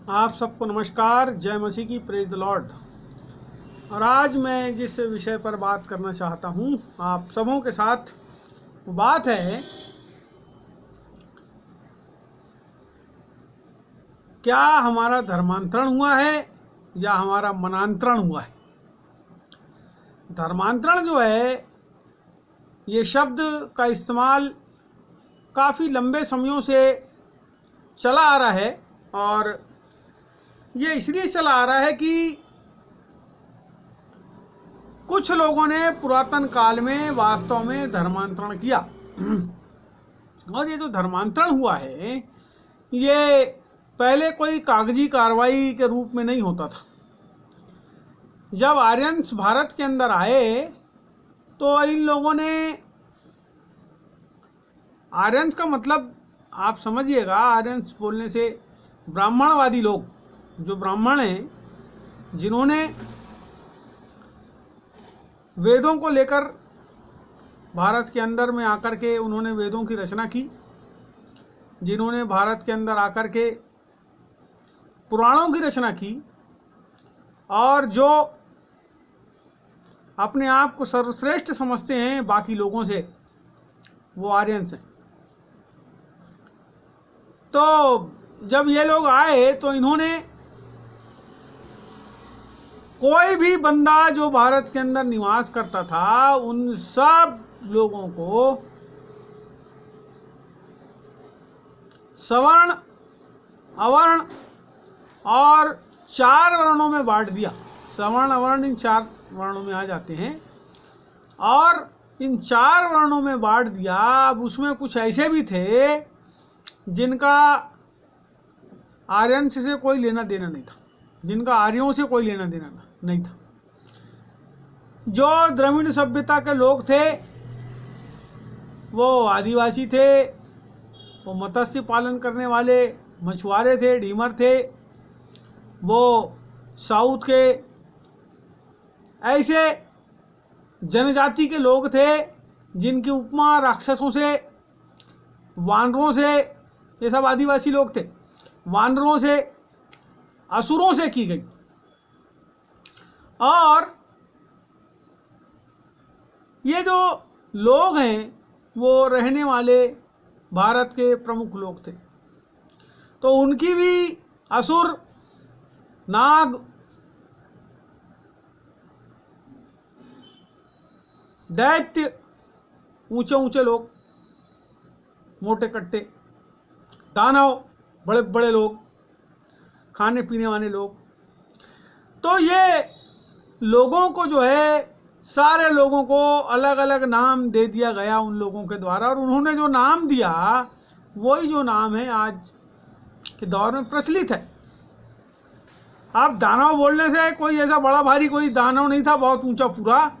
आप सबको नमस्कार। जय मसीह की, प्रेज द लॉर्ड। और आज मैं जिस विषय पर बात करना चाहता हूँ आप सबों के साथ, वो बात है क्या हमारा धर्मांतरण हुआ है या हमारा मनांतरण हुआ है। धर्मांतरण जो है, ये शब्द का इस्तेमाल काफ़ी लंबे समयों से चला आ रहा है और ये इसलिए चला आ रहा है कि कुछ लोगों ने पुरातन काल में वास्तव में धर्मांतरण किया। और ये जो धर्मांतरण हुआ है, ये पहले कोई कागजी कार्रवाई के रूप में नहीं होता था। जब आर्यंस भारत के अंदर आए तो इन लोगों ने, आर्यंस का मतलब आप समझिएगा, आर्यंस बोलने से ब्राह्मणवादी लोग, जो ब्राह्मण हैं, जिन्होंने वेदों को लेकर भारत के अंदर में आकर के उन्होंने वेदों की रचना की, जिन्होंने भारत के अंदर आकर के पुराणों की रचना की, और जो अपने आप को सर्वश्रेष्ठ समझते हैं बाकी लोगों से, वो आर्यंस हैं। तो जब ये लोग आए तो इन्होंने कोई भी बंदा जो भारत के अंदर निवास करता था, उन सब लोगों को सवर्ण, अवर्ण और 4 वर्णों में बांट दिया। सवर्ण अवर्ण इन 4 वर्णों में आ जाते हैं और इन 4 वर्णों में बांट दिया। अब उसमें कुछ ऐसे भी थे जिनका आर्यन से कोई लेना देना नहीं था, जिनका आर्यों से कोई लेना देना नहीं था। जो द्रविड़ सभ्यता के लोग थे वो आदिवासी थे, वो मत्स्य पालन करने वाले मछुआरे थे, डीमर थे, वो साउथ के ऐसे जनजाति के लोग थे जिनकी उपमा राक्षसों से, वानरों से, ये सब आदिवासी लोग थे, वानरों से, असुरों से की गई। और ये जो लोग हैं वो रहने वाले भारत के प्रमुख लोग थे। तो उनकी भी असुर, नाग, दैत्य, ऊंचे ऊंचे लोग, मोटे कट्टे, दानव, बड़े बड़े लोग, खाने पीने वाले लोग, तो ये लोगों को जो है, सारे लोगों को अलग अलग नाम दे दिया गया उन लोगों के द्वारा। और उन्होंने जो नाम दिया वही जो नाम है आज के दौर में प्रचलित है। आप दानव बोलने से कोई ऐसा बड़ा भारी कोई दानव नहीं था, बहुत ऊंचा पूरा,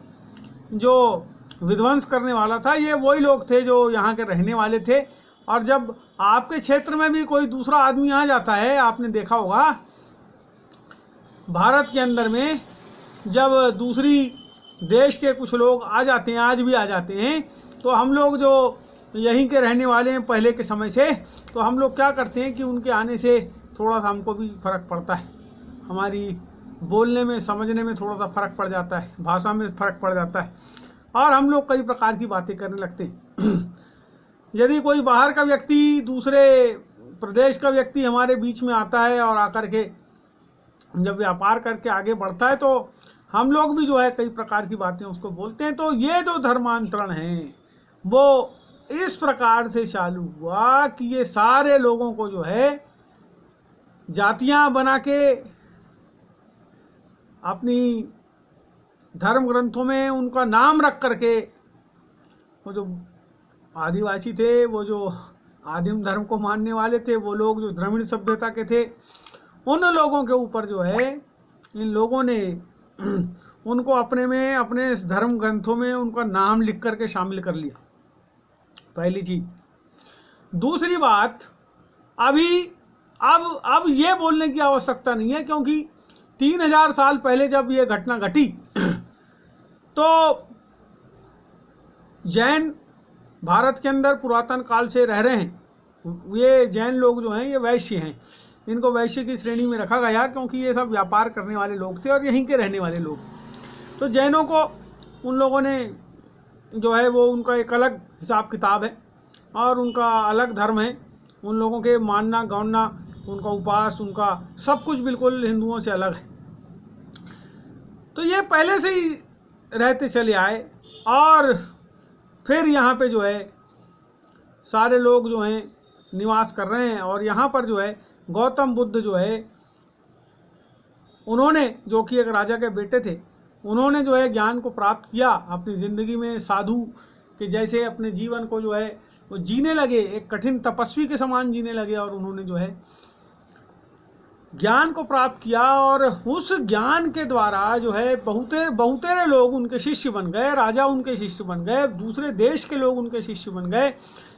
जो विध्वंस करने वाला था। ये वही लोग थे जो यहाँ के रहने वाले थे। और जब आपके क्षेत्र में भी कोई दूसरा आदमी आ जाता है, आपने देखा होगा भारत के अंदर में जब दूसरी देश के कुछ लोग आ जाते हैं, आज भी आ जाते हैं, तो हम लोग जो यहीं के रहने वाले हैं पहले के समय से, तो हम लोग क्या करते हैं कि उनके आने से थोड़ा सा हमको भी फ़र्क पड़ता है, हमारी बोलने में, समझने में थोड़ा सा फ़र्क पड़ जाता है, भाषा में फ़र्क पड़ जाता है, और हम लोग कई प्रकार की बातें करने लगते हैं। यदि कोई बाहर का व्यक्ति, दूसरे प्रदेश का व्यक्ति हमारे बीच में आता है और आकर के जब व्यापार करके आगे बढ़ता है, तो हम लोग भी जो है कई प्रकार की बातें उसको बोलते हैं। तो ये जो धर्मांतरण है वो इस प्रकार से चालू हुआ कि ये सारे लोगों को जो है जातियां बना के अपनी धर्म ग्रंथों में उनका नाम रख करके, वो जो आदिवासी थे, वो जो आदिम धर्म को मानने वाले थे, वो लोग जो द्रविड़ सभ्यता के थे, उन लोगों के ऊपर जो है इन लोगों ने उनको अपने में, अपने इस धर्म ग्रंथों में उनका नाम लिख करके शामिल कर लिया, पहली चीज। दूसरी बात, अभी अब ये बोलने की आवश्यकता नहीं है, क्योंकि 3000 साल पहले जब ये घटना घटी तो जैन भारत के अंदर पुरातन काल से रह रहे हैं। ये जैन लोग जो हैं ये वैश्य हैं, इनको वैश्य की श्रेणी में रखा गया क्योंकि ये सब व्यापार करने वाले लोग थे और यहीं के रहने वाले लोग। तो जैनों को उन लोगों ने जो है वो उनका एक अलग हिसाब किताब है और उनका अलग धर्म है। उन लोगों के मानना गौनना, उनका उपास, उनका सब कुछ बिल्कुल हिंदुओं से अलग है। तो ये पहले से ही रहते चले आए और फिर यहाँ पे जो है सारे लोग जो हैं निवास कर रहे हैं। और यहाँ पर जो है गौतम बुद्ध जो है उन्होंने, जो कि एक राजा के बेटे थे, उन्होंने जो है ज्ञान को प्राप्त किया अपनी ज़िंदगी में, साधु के जैसे अपने जीवन को जो है वो जीने लगे, एक कठिन तपस्वी के समान जीने लगे और उन्होंने जो है ज्ञान को प्राप्त किया। और उस ज्ञान के द्वारा जो है बहुतेरे लोग उनके शिष्य बन गए, राजा उनके शिष्य बन गए, दूसरे देश के लोग उनके शिष्य बन गए,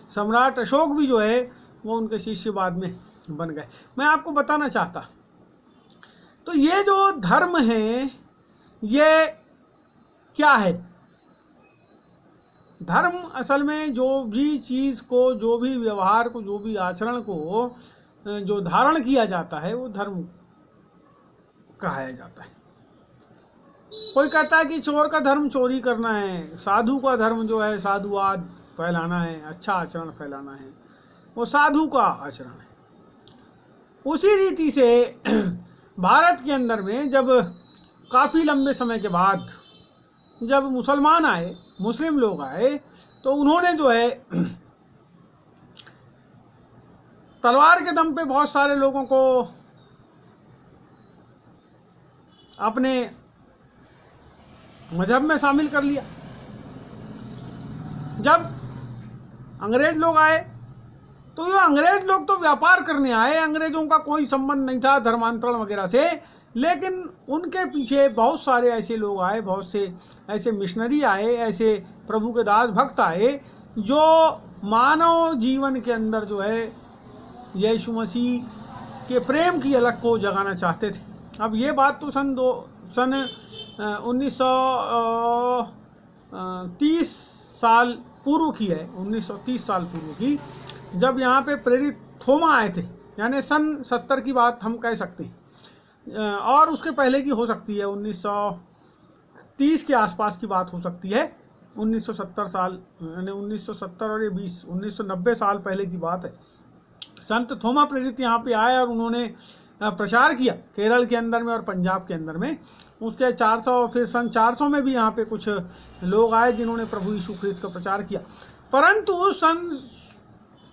सम्राट अशोक भी जो है वो उनके शिष्य बाद में बन गए। मैं आपको बताना चाहता, तो ये जो धर्म है ये क्या है? धर्म असल में जो भी चीज़ को, जो भी व्यवहार को, जो भी आचरण को जो धारण किया जाता है वो धर्म कहा जाता है। कोई कहता है कि चोर का धर्म चोरी करना है, साधु का धर्म जो है साधुवाद फैलाना है, अच्छा आचरण फैलाना है, वो साधु का आचरण है। उसी रीति से भारत के अंदर में जब काफ़ी लंबे समय के बाद जब मुसलमान आए, मुस्लिम लोग आए, तो उन्होंने जो है तलवार के दम पे बहुत सारे लोगों को अपने मजहब में शामिल कर लिया। जब अंग्रेज लोग आए तो ये अंग्रेज लोग तो व्यापार करने आए, अंग्रेजों का कोई संबंध नहीं था धर्मांतरण वगैरह से, लेकिन उनके पीछे बहुत सारे ऐसे लोग आए, बहुत से ऐसे मिशनरी आए, ऐसे प्रभु के दास भक्त आए जो मानव जीवन के अंदर जो है यीशु मसीह के प्रेम की अलग को जगाना चाहते थे। अब ये बात तो सन 1930 साल पूर्व की है, 1930 साल पूर्व की, जब यहाँ पे प्रेरित थोमा आए थे, यानी सन 70 की बात हम कह सकते हैं, और उसके पहले की हो सकती है, 1930 के आसपास की बात हो सकती है, 1970 साल, यानी 1970 और ये 1990 साल पहले की बात है। संत थोमा प्रेरित यहाँ पे आए और उन्होंने प्रचार किया केरल के अंदर में और पंजाब के अंदर में। उसके 400, फिर सन 400 में भी यहाँ पे कुछ लोग आए जिन्होंने प्रभु यीशु ख्रिस्त का प्रचार किया। परंतु सन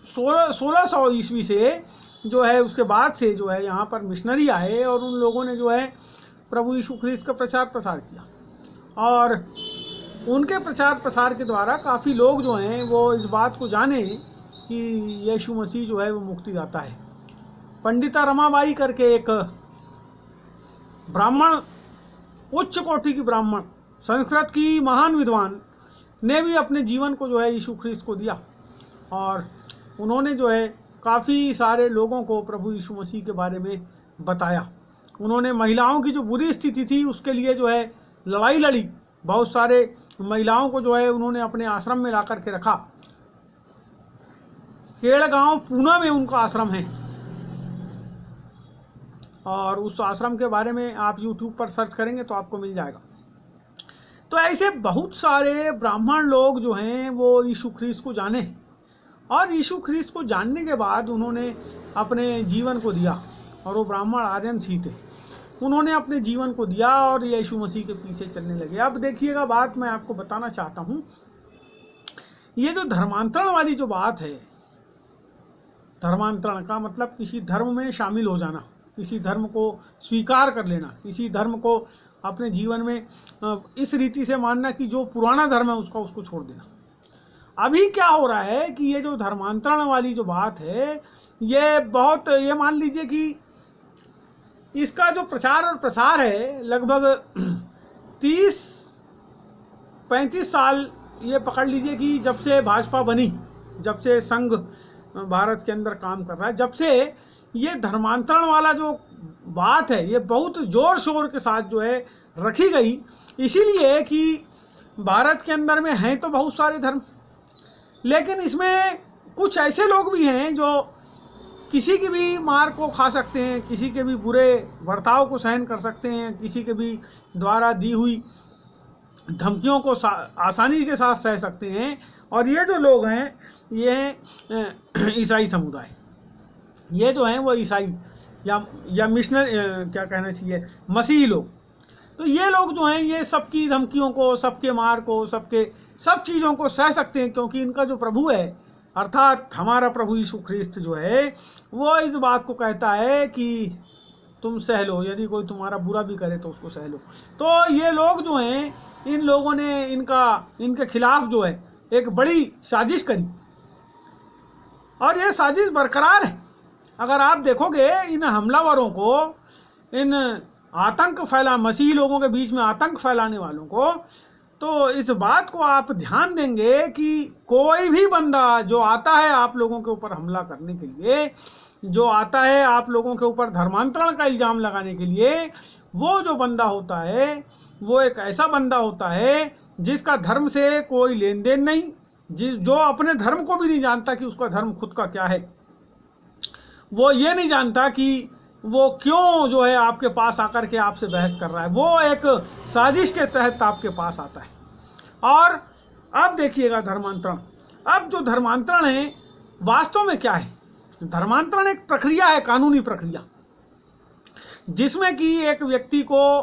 1600 ईस्वी से जो है, उसके बाद से जो है यहाँ पर मिशनरी आए और उन लोगों ने जो है प्रभु यीशु ख्रिस्त का प्रचार प्रसार किया। और उनके प्रचार प्रसार के द्वारा काफ़ी लोग जो हैं वो इस बात को जाने कि यीशु मसीह जो है वो मुक्तिदाता है। पंडिता रमाबाई करके एक ब्राह्मण, उच्च कोटि की ब्राह्मण, संस्कृत की महान विद्वान ने भी अपने जीवन को जो है यीशु ख्रिस्त को दिया और उन्होंने जो है काफ़ी सारे लोगों को प्रभु यीशु मसीह के बारे में बताया। उन्होंने महिलाओं की जो बुरी स्थिति थी उसके लिए जो है लड़ाई लड़ी, बहुत सारे महिलाओं को जो है उन्होंने अपने आश्रम में ला कर के रखा। केड़गांव पूना में उनका आश्रम है और उस आश्रम के बारे में आप YouTube पर सर्च करेंगे तो आपको मिल जाएगा। तो ऐसे बहुत सारे ब्राह्मण लोग जो हैं वो यीशु ख्रिस्त को जाने और यीशु ख्रिस्त को जानने के बाद उन्होंने अपने जीवन को दिया, और वो ब्राह्मण आर्यंस ही थे। उन्होंने अपने जीवन को दिया और यीशु मसीह के पीछे चलने लगे। अब देखिएगा, बात मैं आपको बताना चाहता हूँ, ये जो धर्मांतरण वाली जो बात है, धर्मांतरण का मतलब किसी धर्म में शामिल हो जाना, किसी धर्म को स्वीकार कर लेना, किसी धर्म को अपने जीवन में इस रीति से मानना कि जो पुराना धर्म है उसको छोड़ देना। अभी क्या हो रहा है कि ये जो धर्मांतरण वाली जो बात है, ये मान लीजिए कि इसका जो प्रचार और प्रसार है लगभग 30-35 साल ये पकड़ लीजिए कि जब से भाजपा बनी, जब से संघ भारत के अंदर काम कर रहा है, जब से ये धर्मांतरण वाला जो बात है ये बहुत जोर शोर के साथ जो है रखी गई, इसीलिए कि भारत के अंदर में हैं तो बहुत सारे धर्म, लेकिन इसमें कुछ ऐसे लोग भी हैं जो किसी की भी मार को खा सकते हैं, किसी के भी बुरे बर्ताव को सहन कर सकते हैं, किसी के भी द्वारा दी हुई धमकियों को आसानी के साथ सह सकते हैं। और ये जो लोग हैं ये हैं ईसाई समुदाय, ये जो हैं वो ईसाई या मिशनर क्या कहना चाहिए, मसीही लोग। तो ये लोग जो हैं ये सबकी धमकियों को, सबके मार को, सब चीज़ों को सह सकते हैं, क्योंकि इनका जो प्रभु है अर्थात हमारा प्रभु यीशु ख्रिस्त जो है वो इस बात को कहता है कि तुम सह लो, यदि कोई तुम्हारा बुरा भी करे तो उसको सह लो। तो ये लोग जो हैं, इन लोगों ने इनके खिलाफ जो है एक बड़ी साजिश करी, और ये साजिश बरकरार है। अगर आप देखोगे इन हमलावरों को, इन आतंक मसीही लोगों के बीच में आतंक फैलाने वालों को, तो इस बात को आप ध्यान देंगे कि कोई भी बंदा जो आता है आप लोगों के ऊपर हमला करने के लिए, जो आता है आप लोगों के ऊपर धर्मांतरण का इल्ज़ाम लगाने के लिए, वो जो बंदा होता है वो एक ऐसा बंदा होता है जिसका धर्म से कोई लेन देन नहीं, जो अपने धर्म को भी नहीं जानता कि उसका धर्म खुद का क्या है। वो ये नहीं जानता कि वो क्यों जो है आपके पास आकर के आपसे बहस कर रहा है। वो एक साजिश के तहत आपके पास आता है। और अब देखिएगा धर्मांतरण, अब जो धर्मांतरण है वास्तव में क्या है? धर्मांतरण एक प्रक्रिया है, कानूनी प्रक्रिया, जिसमें कि एक व्यक्ति को,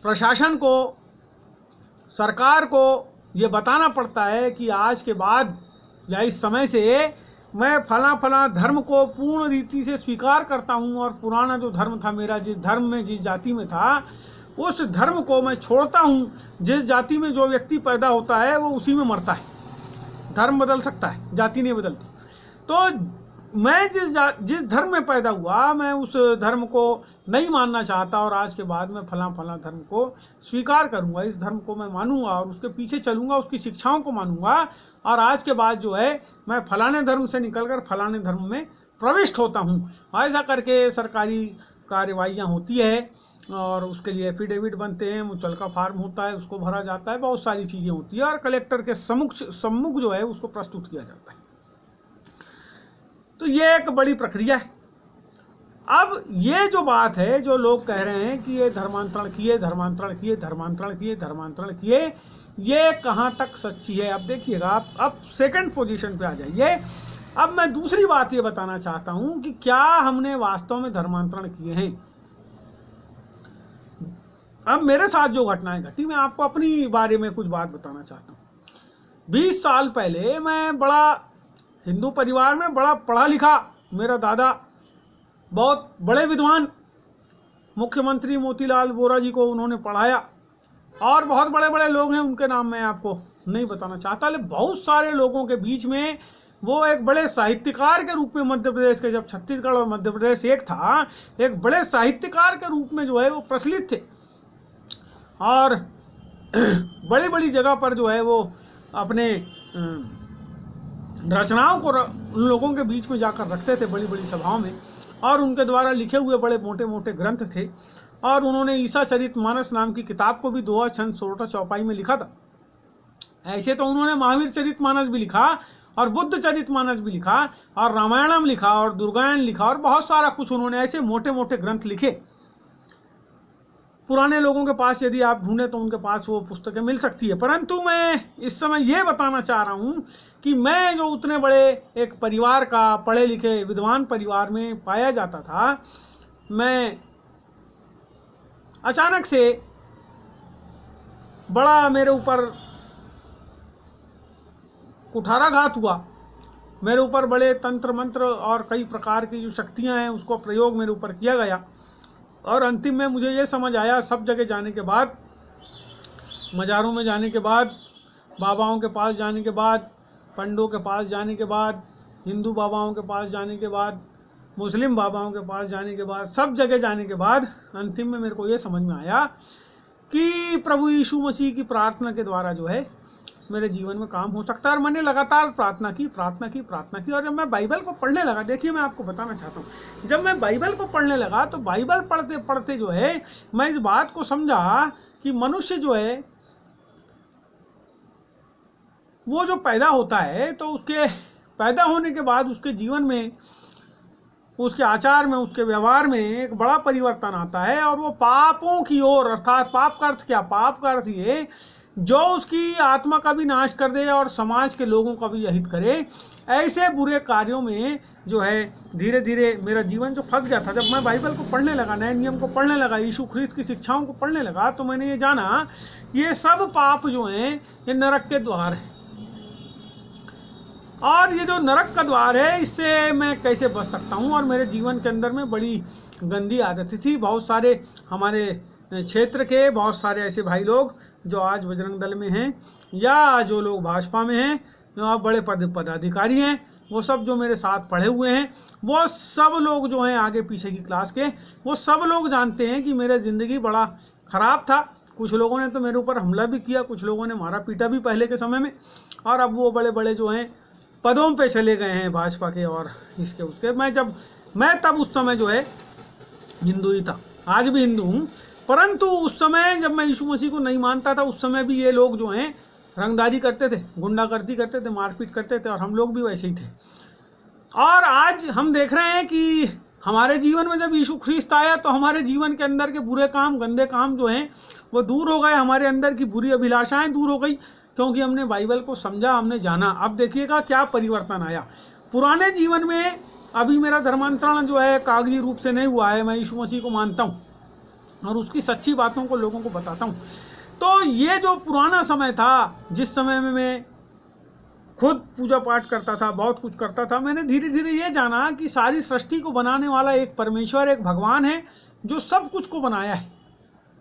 प्रशासन को, सरकार को ये बताना पड़ता है कि आज के बाद या इस समय से मैं फला धर्म को पूर्ण रीति से स्वीकार करता हूँ, और पुराना जो धर्म था मेरा, जिस धर्म में जिस जाति में था उस धर्म को मैं छोड़ता हूँ। जिस जाति में जो व्यक्ति पैदा होता है वो उसी में मरता है। धर्म बदल सकता है, जाति नहीं बदलती। तो मैं जिस धर्म में पैदा हुआ मैं उस धर्म को नहीं मानना चाहता, और आज के बाद मैं फला धर्म को स्वीकार करूंगा, इस धर्म को मैं मानूंगा और उसके पीछे चलूंगा, उसकी शिक्षाओं को मानूंगा, और आज के बाद जो है मैं फलाने धर्म से निकलकर फलाने धर्म में प्रविष्ट होता हूँ। ऐसा करके सरकारी कार्यवाहियाँ होती है, और उसके लिए एफिडेविट बनते हैं, मुचलका फार्म होता है, उसको भरा जाता है, बहुत सारी चीज़ें होती है, और कलेक्टर के सम्मुख जो है उसको प्रस्तुत किया जाता है। तो ये एक बड़ी प्रक्रिया है। अब ये जो बात है, जो लोग कह रहे हैं कि ये धर्मांतरण किए, ये कहाँ तक सच्ची है? अब देखिएगा, अब सेकंड पोजीशन पे आ जाइए। अब मैं दूसरी बात ये बताना चाहता हूँ कि क्या हमने वास्तव में धर्मांतरण किए हैं। अब मेरे साथ जो घटनाएं घटी, मैं आपको अपनी बारे में कुछ बात बताना चाहता हूँ। 20 साल पहले मैं बड़ा हिंदू परिवार में बड़ा पढ़ा लिखा, मेरा दादा बहुत बड़े विद्वान, मुख्यमंत्री मोतीलाल वोरा जी को उन्होंने पढ़ाया, और बहुत बड़े बड़े लोग हैं, उनके नाम मैं आपको नहीं बताना चाहता, लेकिन बहुत सारे लोगों के बीच में वो एक बड़े साहित्यकार के रूप में मध्य प्रदेश के, जब छत्तीसगढ़ और मध्य प्रदेश एक था, एक बड़े साहित्यकार के रूप में जो है वो प्रचलित थे, और बड़ी बड़ी जगह पर जो है वो अपने रचनाओं को उन लोगों के बीच में जाकर रखते थे, बड़ी बड़ी सभाओं में, और उनके द्वारा लिखे हुए बड़े मोटे मोटे ग्रंथ थे। और उन्होंने ईसा चरितमानस नाम की किताब को भी 2 छंद 16 चौपाई में लिखा था। ऐसे तो उन्होंने महावीर चरितमानस भी लिखा, और बुद्ध चरितमानस भी लिखा, और रामायणम लिखा, और दुर्गायन लिखा, और बहुत सारा कुछ उन्होंने ऐसे मोटे मोटे ग्रंथ लिखे। पुराने लोगों के पास यदि आप ढूंढें तो उनके पास वो पुस्तकें मिल सकती है। परंतु मैं इस समय ये बताना चाह रहा हूँ कि मैं जो उतने बड़े एक परिवार का, पढ़े लिखे विद्वान परिवार में पाया जाता था, मैं अचानक से बड़ा मेरे ऊपर कुठाराघात हुआ। मेरे ऊपर बड़े तंत्र मंत्र और कई प्रकार की जो शक्तियां हैं उसको प्रयोग मेरे ऊपर किया गया, और अंतिम में मुझे ये समझ आया, सब जगह जाने के बाद, मज़ारों में जाने के बाद, बाबाओं के पास जाने के बाद, पंडों के पास जाने के बाद, हिंदू बाबाओं के पास जाने के बाद, मुस्लिम बाबाओं के पास जाने के बाद, सब जगह जाने के बाद अंतिम में मेरे को ये समझ में आया कि प्रभु यीशु मसीह की प्रार्थना के द्वारा जो है मेरे जीवन में काम हो सकता है। और मैंने लगातार प्रार्थना की, और जब मैं बाइबल को पढ़ने लगा, देखिए मैं आपको बताना चाहता हूँ, जब मैं बाइबल को पढ़ने लगा तो बाइबल पढ़ते पढ़ते जो है मैं इस बात को समझा कि मनुष्य जो है वो जो पैदा होता है तो उसके पैदा होने के बाद उसके जीवन में, उसके आचार में, उसके व्यवहार में एक बड़ा परिवर्तन आता है और वो पापों की ओर, अर्थात पाप का अर्थ क्या, पाप का अर्थ ये जो उसकी आत्मा का भी नाश कर दे और समाज के लोगों का भी अहित करे, ऐसे बुरे कार्यों में जो है धीरे धीरे मेरा जीवन जो फंस गया था। जब मैं बाइबल को पढ़ने लगा, नए नियम को पढ़ने लगा, यीशु ख्रीस्त की शिक्षाओं को पढ़ने लगा, तो मैंने ये जाना ये सब पाप जो हैं ये नरक के द्वार है। और ये जो नरक का द्वार है इससे मैं कैसे बच सकता हूँ। और मेरे जीवन के अंदर में बड़ी गंदी आदतें थी। बहुत सारे हमारे क्षेत्र के बहुत सारे ऐसे भाई लोग जो आज बजरंग दल में हैं या जो लोग भाजपा में हैं, जो आप बड़े पदाधिकारी हैं, वो सब जो मेरे साथ पढ़े हुए हैं, वो सब लोग जो हैं आगे पीछे की क्लास के, वो सब लोग जानते हैं कि मेरा ज़िंदगी बड़ा ख़राब था। कुछ लोगों ने तो मेरे ऊपर हमला भी किया, कुछ लोगों ने मारा पीटा भी पहले के समय में, और अब वो बड़े बड़े जो हैं पदों पे चले गए हैं भाजपा के और इसके उसके। मैं तब उस समय जो है हिंदू ही था, आज भी हिंदू हूँ, परंतु उस समय जब मैं यीशु मसीह को नहीं मानता था, उस समय भी ये लोग जो हैं रंगदारी करते थे, गुंडागर्दी करते थे, मारपीट करते थे, और हम लोग भी वैसे ही थे। और आज हम देख रहे हैं कि हमारे जीवन में जब यीशु ख्रीस्त आया तो हमारे जीवन के अंदर के बुरे काम, गंदे काम जो हैं वो दूर हो गए, हमारे अंदर की बुरी अभिलाषाएं दूर हो गई, क्योंकि हमने बाइबल को समझा, हमने जाना। अब देखिएगा क्या परिवर्तन आया। पुराने जीवन में अभी मेरा धर्मांतरण जो है कागजी रूप से नहीं हुआ है, मैं यीशु मसीह को मानता हूँ और उसकी सच्ची बातों को लोगों को बताता हूँ। तो ये जो पुराना समय था, जिस समय में मैं खुद पूजा पाठ करता था, बहुत कुछ करता था, मैंने धीरे धीरे ये जाना कि सारी सृष्टि को बनाने वाला एक परमेश्वर, एक भगवान है जो सब कुछ को बनाया है।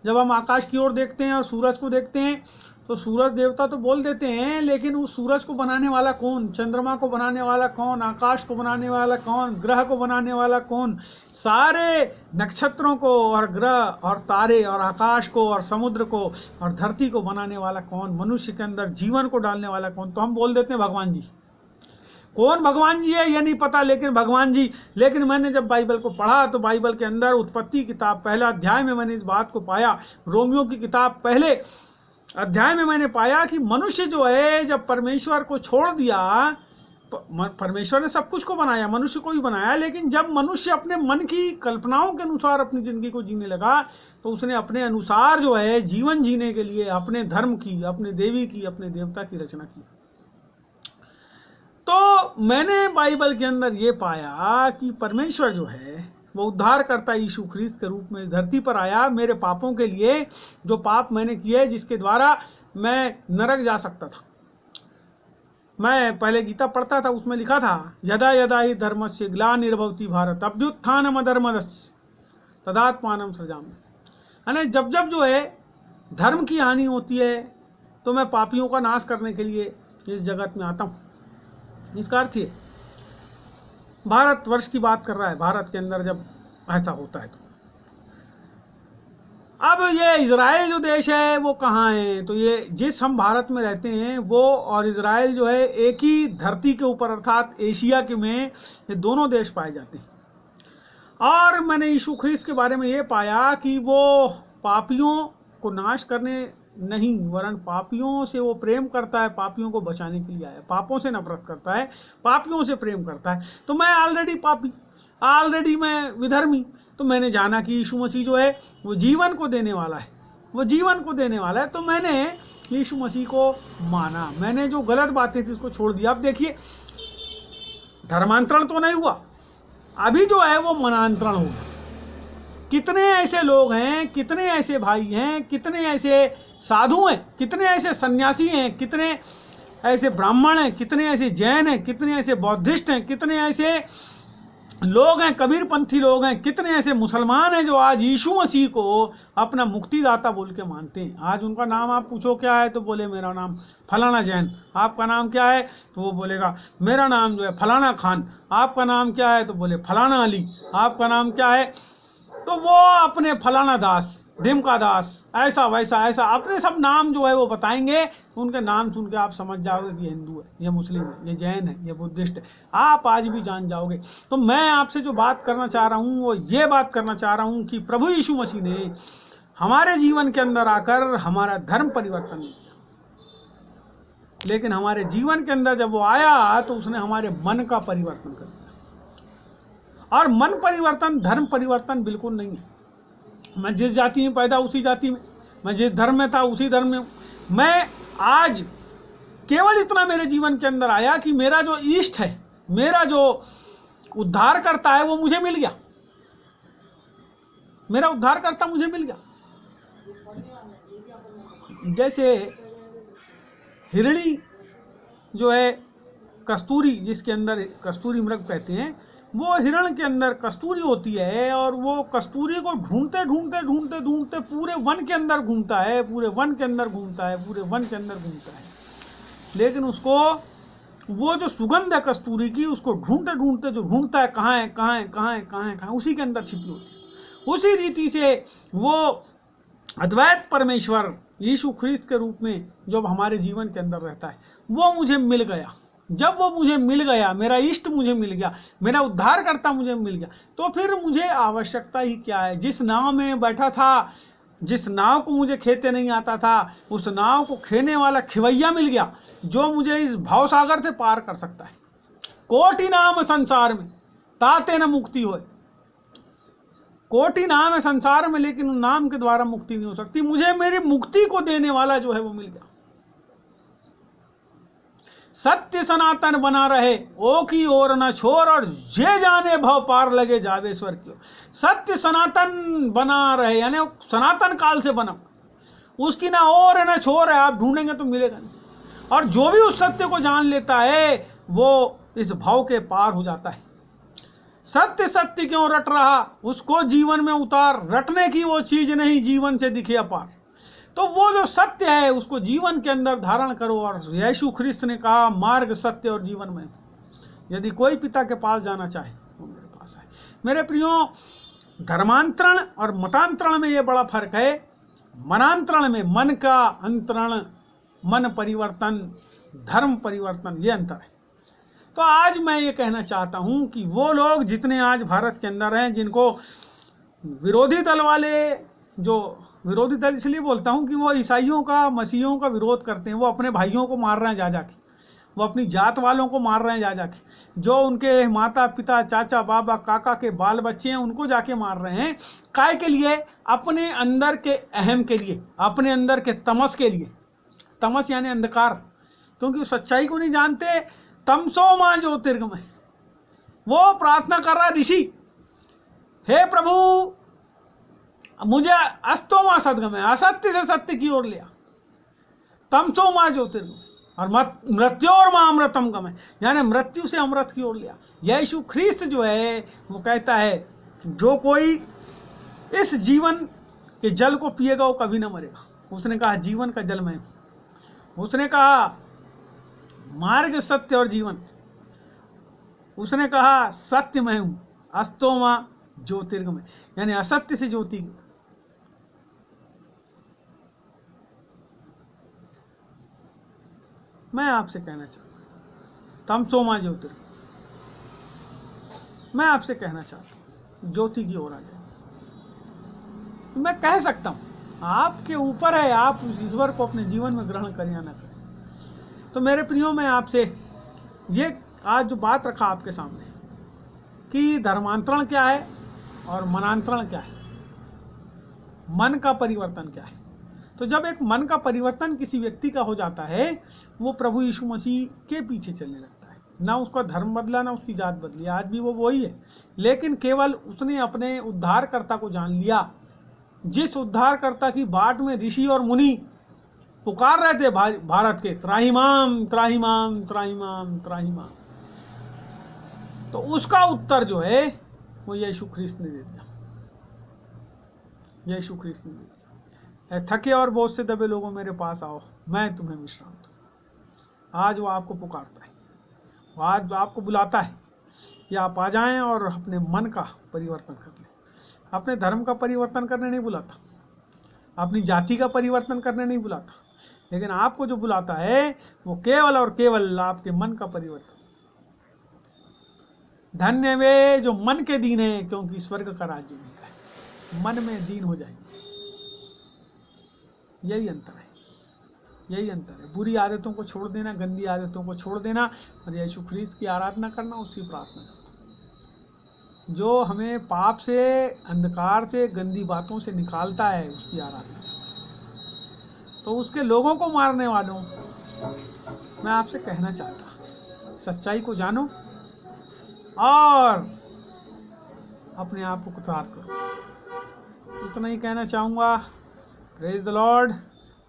जब हम आकाश की ओर देखते हैं और सूरज को देखते हैं तो सूरज देवता तो बोल देते हैं, लेकिन उस सूरज को बनाने वाला कौन, चंद्रमा को बनाने वाला कौन, आकाश को बनाने वाला कौन, ग्रह को बनाने वाला कौन, सारे नक्षत्रों को और ग्रह और तारे और आकाश को और समुद्र को और धरती को बनाने वाला कौन, मनुष्य के अंदर जीवन को डालने वाला कौन, तो हम बोल देते हैं भगवान जी। कौन भगवान जी है ये नहीं पता, लेकिन भगवान जी। लेकिन मैंने जब बाइबल को पढ़ा तो बाइबल के अंदर उत्पत्ति किताब पहला अध्याय में मैंने इस बात को पाया, रोमियो की किताब पहले अध्याय में मैंने पाया कि मनुष्य जो है जब परमेश्वर को छोड़ दिया, परमेश्वर ने सब कुछ को बनाया, मनुष्य को भी बनाया, लेकिन जब मनुष्य अपने मन की कल्पनाओं के अनुसार अपनी जिंदगी को जीने लगा तो उसने अपने अनुसार जो है जीवन जीने के लिए अपने धर्म की, अपने देवी की, अपने देवता की रचना की। तो मैंने बाइबल के अंदर ये पाया कि परमेश्वर जो है वो उद्धारकर्ता यीशु ख्रीस्त के रूप में धरती पर आया मेरे पापों के लिए, जो पाप मैंने किए, जिसके द्वारा मैं नरक जा सकता था। मैं पहले गीता पढ़ता था, उसमें लिखा था यदा यदा हि धर्मस्य ग्लानिर्भवति भारत अभ्युत्थानम अधर्मस्य तदात्मानं सृजामि। यानी जब जब जो है धर्म की हानि होती है तो मैं पापियों का नाश करने के लिए इस जगत में आता हूँ। इसका अर्थ ये भारतवर्ष की बात कर रहा है, भारत के अंदर जब ऐसा होता है तो। अब ये इजराइल जो देश है वो कहाँ है, तो ये जिस हम भारत में रहते हैं वो और इजराइल जो है एक ही धरती के ऊपर, अर्थात एशिया के में ये दोनों देश पाए जाते हैं। और मैंने यीशु ख्रीस्त के बारे में ये पाया कि वो पापियों को नाश करने नहीं, वरन पापियों से वो प्रेम करता है, पापियों को बचाने के लिए आया, पापों से नफरत करता है, पापियों से प्रेम करता है। तो मैं ऑलरेडी पापी, ऑलरेडी मैं विधर्मी, तो मैंने जाना कि यीशु मसीह जो है वो जीवन को देने वाला है, वो जीवन को देने वाला है। तो मैंने यीशु मसीह को माना, मैंने जो गलत बातें थी उसको छोड़ दिया। अब देखिए धर्मांतरण तो नहीं हुआ, अभी जो है वो मनांतरण होगा। कितने ऐसे लोग हैं, कितने ऐसे भाई हैं, कितने ऐसे साधु हैं, कितने ऐसे सन्यासी हैं, कितने ऐसे ब्राह्मण हैं, कितने ऐसे जैन हैं, कितने ऐसे बौद्धिस्ट हैं, कितने ऐसे लोग हैं, कबीरपंथी लोग हैं, कितने ऐसे मुसलमान हैं जो आज यीशु मसीह को अपना मुक्तिदाता बोल के मानते हैं। आज उनका नाम आप पूछो क्या है तो बोले मेरा नाम फलाना जैन। आपका नाम क्या है तो वो बोलेगा मेरा नाम जो है फलाना खान। आपका नाम क्या है तो बोले फलाना अली। आपका नाम क्या है तो वो अपने फलाना दास, ढिमका दास, ऐसा वैसा ऐसा अपने सब नाम जो है वो बताएंगे। उनके नाम सुन के आप समझ जाओगे कि ये हिंदू है, ये मुस्लिम है, ये जैन है, ये बुद्धिस्ट है, आप आज भी जान जाओगे। तो मैं आपसे जो बात करना चाह रहा हूँ वो ये बात करना चाह रहा हूँ कि प्रभु यीशु मसीह ने हमारे जीवन के अंदर आकर हमारा धर्म परिवर्तन किया। लेकिन हमारे जीवन के अंदर जब वो आया तो उसने हमारे मन का परिवर्तन कर दिया। और मन परिवर्तन धर्म परिवर्तन बिल्कुल नहीं है। मैं जिस जाति में पैदा उसी जाति में, मैं जिस धर्म में था उसी धर्म में हूँ। मैं आज केवल इतना मेरे जीवन के अंदर आया कि मेरा जो इष्ट है, मेरा जो उद्धार करता है वो मुझे मिल गया, मेरा उद्धार करता मुझे मिल गया। जैसे हिरणी जो है कस्तूरी, जिसके अंदर कस्तूरी मृग कहते हैं, वो हिरण के अंदर कस्तूरी होती है और वो कस्तूरी को ढूंढते ढूंढते ढूंढते ढूंढते पूरे वन के अंदर घूमता है, पूरे वन के अंदर घूमता है, पूरे वन के अंदर घूमता है, लेकिन उसको वो जो सुगंध है कस्तूरी की, उसको ढूंढते ढूंढते जो ढूंढता है कहाँ है कहाँ है कहाँ है कहाँ है कहाँ, उसी के अंदर छिपी होती है। उसी रीति से वो अद्वैत परमेश्वर यीशु ख्रीस्त के रूप में जो हमारे जीवन के अंदर रहता है, वो मुझे मिल गया। जब वो मुझे मिल गया, मेरा इष्ट मुझे मिल गया, मेरा उद्धार करता मुझे मिल गया, तो फिर मुझे आवश्यकता ही क्या है। जिस नाव में बैठा था, जिस नाव को मुझे खेते नहीं आता था, उस नाव को खेने वाला खिवैया मिल गया जो मुझे इस भावसागर से पार कर सकता है। कोटि नाम संसार में ताते न मुक्ति होए, कोटि नाम है संसार में, लेकिन उन नाम के द्वारा मुक्ति नहीं हो सकती। मुझे मेरी मुक्ति को देने वाला जो है वो मिल गया। सत्य सनातन बना रहे ओ की ओर न छोर, और जे जाने भव पार लगे जावेश्वर की ओर। सत्य सनातन बना रहे यानी सनातन काल से बना, उसकी ना ओर है ना छोर है, आप ढूंढेंगे तो मिलेगा नहीं। और जो भी उस सत्य को जान लेता है वो इस भव के पार हो जाता है। सत्य सत्य क्यों रट रहा, उसको जीवन में उतार, रटने की वो चीज नहीं जीवन से दिखे अपार। तो वो जो सत्य है उसको जीवन के अंदर धारण करो। और यीशु ख्रिस्त ने कहा मार्ग सत्य और जीवन में, यदि कोई पिता के पास जाना चाहे वो मेरे पास आए। मेरे प्रियो, धर्मांतरण और मतांतरण में ये बड़ा फर्क है। मनांतरण में मन का अंतरण, मन परिवर्तन, धर्म परिवर्तन, ये अंतर है। तो आज मैं ये कहना चाहता हूं कि वो लोग जितने आज भारत के अंदर हैं, जिनको विरोधी दल वाले, जो विरोधी दल इसलिए बोलता हूं कि वो ईसाइयों का, मसीहों का विरोध करते हैं, वो अपने भाइयों को मार रहे हैं जा जाके, वो अपनी जात वालों को मार रहे हैं जा जाके, जो उनके माता पिता चाचा बाबा काका के बाल बच्चे हैं उनको जाके मार रहे हैं। काय के लिए? अपने अंदर के अहम के लिए, अपने अंदर के तमस के लिए। तमस यानी अंधकार, क्योंकि सच्चाई को नहीं जानते। तमसो मां ज्योतिर्गमय, वो प्रार्थना कर रहा ऋषि, हे प्रभु मुझे अस्तो मां सदगमय, असत्य से सत्य की ओर लिया। तमसो मां ज्योतिर्गमय, और मृत्योर मां अमृतम गमय, यानी मृत्यु से अमृत की ओर लिया। यीशु ख्रीस्त जो है वो कहता है जो कोई इस जीवन के जल को पिएगा वो कभी ना मरेगा। उसने कहा जीवन का जल मैं हूं। उसने कहा मार्ग सत्य और जीवन। उसने कहा सत्य मैं हूं, अस्तो मां ज्योतिर्गमय, यानी असत्य से ज्योति की। मैं आपसे कहना चाहता हूं तमसो मां ज्योतिर्गमय, मैं आपसे कहना चाहता हूं ज्योति की ओर आ जाए। मैं कह सकता हूं, आपके ऊपर है, आप उस ईश्वर को अपने जीवन में ग्रहण करें या न करें। तो मेरे प्रियो, मैं आपसे ये आज जो बात रखा आपके सामने कि धर्मांतरण क्या है और मनांतरण क्या है, मन का परिवर्तन क्या है। तो जब एक मन का परिवर्तन किसी व्यक्ति का हो जाता है, वो प्रभु यीशु मसीह के पीछे चलने लगता है। ना उसका धर्म बदला, ना उसकी जात बदली, आज भी वो वही है, लेकिन केवल उसने अपने उद्धारकर्ता को जान लिया। जिस उद्धारकर्ता की बाट में ऋषि और मुनि पुकार रहे थे भारत के, त्राहिमाम त्राहिमाम त्राहिमाम त्राहिमाम, तो उसका उत्तर जो है वो यीशु ख्रीस्त ने दे दिया। यीशु ख्रीस्त ने दे दिया, थके और बोझ से दबे लोगों मेरे पास आओ, मैं तुम्हें विश्राम दूं। आज वो आपको पुकारता है, वो आज आपको बुलाता है कि आप आ जाएं और अपने मन का परिवर्तन कर लें। अपने धर्म का परिवर्तन करने नहीं बुलाता, अपनी जाति का परिवर्तन करने नहीं बुलाता, लेकिन आपको जो बुलाता है वो केवल और केवल आपके मन का परिवर्तन। धन्य वे जो मन के दीन है, क्योंकि स्वर्ग का राज्य उनका है। मन में दीन हो जाएंगे, यही अंतर है। यही अंतर है। बुरी आदतों को छोड़ देना, गंदी आदतों को छोड़ देना और यीशु ख्रीस्त की आराधना करना, उसकी प्रार्थना करना। जो हमें पाप से, अंधकार से, गंदी बातों से निकालता है, उसकी आराधना। तो उसके लोगों को मारने वालों, मैं आपसे कहना चाहता, सच्चाई को जानो और अपने आप को कृतार्थ करो। इतना ही कहना चाहूँगा। Praise the Lord.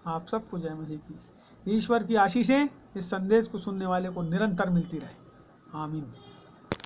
आप सबको जय मसीह की। ईश्वर की आशीषें इस संदेश को सुनने वाले को निरंतर मिलती रहे। आमीन।